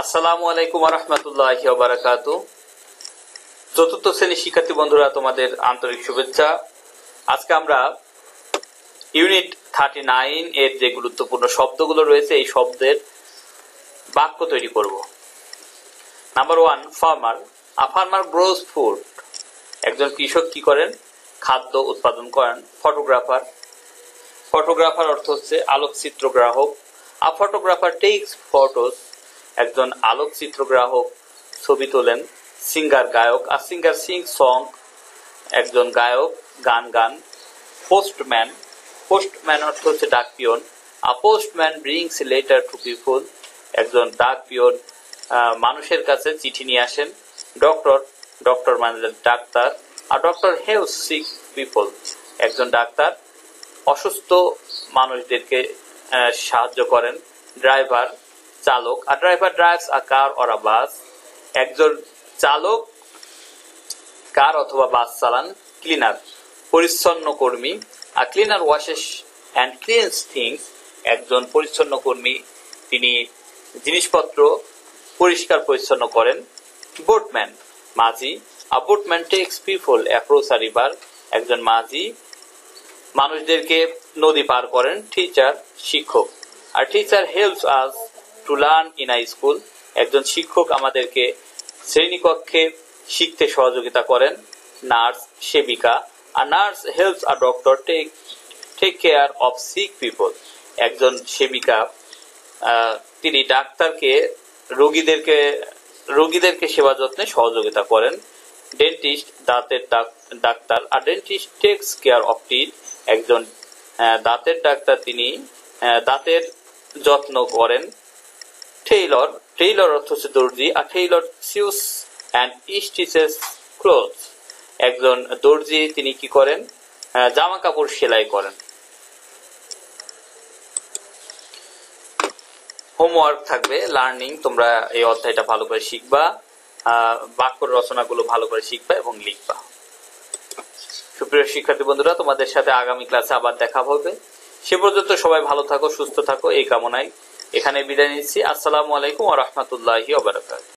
আসসালামু আলাইকুম ওয়া রাহমাতুল্লাহি ওয়া বারাকাতুহু। চতুর্থ শ্রেণীর শিক্ষার্থী বন্ধুরা, তোমাদের আন্তরিক শুভেচ্ছা। আজকে আমরা ইউনিট 39 এর যে গুরুত্বপূর্ণ শব্দগুলো রয়েছে এই শব্দের বাক্য তৈরি করব। Number 1, farmer. আ ফার্মার গ্রোজ ফুড। একজন কৃষক কি করেন? খাদ্য উৎপাদন করেন। ফটোগ্রাফার। ফটোগ্রাফার অর্থ হচ্ছে আলোকচিত্র গ্রাহক। A photographer takes photos. একজন আলোকচিত্র গ্রাহক ছবি তোলেন। সিঙ্গার গায়ক। A singer sing song. একজন গায়ক গান গান। পোস্টম্যান। পোস্টম্যান অর্থ হচ্ছে ডাক পিয়ন। A postman brings letter to people. একজন ডাক পিয়ন মানুষের কাছে চিঠি নিয়ে আসেন। ডক্টর। ডক্টর মানে ডাক্তার। আর ডক্টর হেল্পস সিক পিপল। একজন ডাক্তার অসুস্থ মানুষদেরকে সাহায্য করেন। ড্রাইভার চালক। আর driver drives a car or a bus. একজন চালক কার অথবা বাস চালান। ক্লিনার পরিচ্ছন্ন কর্মী। আর ক্লিনার ওয়াশেস অ্যান্ড ক্লিনস থিংস। একজন পরিচ্ছন্ন কর্মী, তিনি জিনিসপত্র পরিষ্কার পরিচ্ছন্ন করেন। বোটম্যান মাঝি। A boatman takes people across a river. একজন মাঝি মানুষদেরকে নদী পার করেন। টিচার শিক্ষক। আর teacher helps us to learn in a school. একজন শিক্ষক আমাদেরকে শ্রেণীকক্ষে শিখতে সহযোগিতা করেন। নার্স সেবিকা। আর nurse helps a doctor take care of sick people. একজন সেবিকা তিনি ডাক্তারকে রোগীদেরকে সেবা যত্নে সহযোগিতা করেন। ডেন্টিস্ট দাঁতের ডাক্তার। আর dentist takes care of teeth. একজন দাঁতের ডাক্তার, তিনি দাঁতের যত্ন করেন। টেইলর। টেইলর অর্থ হচ্ছে দর্জি। আর টেইলর সিউস অ্যান্ড স্টিচেস ক্লোথস। একজন দর্জি, তিনি কি করেন? জামা কাপড় সেলাই করেন। হোমওয়ার্ক থাকবে লার্নিং। তোমরা এই অধ্যায়টা ভালো করে শিখবা, বাক্য রচনাগুলো ভালো করে শিখবা এবং লিখবা। সুপ্রিয় শিক্ষার্থী বন্ধুরা, তোমাদের সাথে আগামী ক্লাসে আবার দেখা হবে। সে পর্যন্ত সবাই ভালো থাকো, সুস্থ থাকো, এই কামনায় এখানে বিদায় নিচ্ছি। আসসালামু আলাইকুম ওয়া রাহমাতুল্লাহি ওয়া বারাকাতুহু।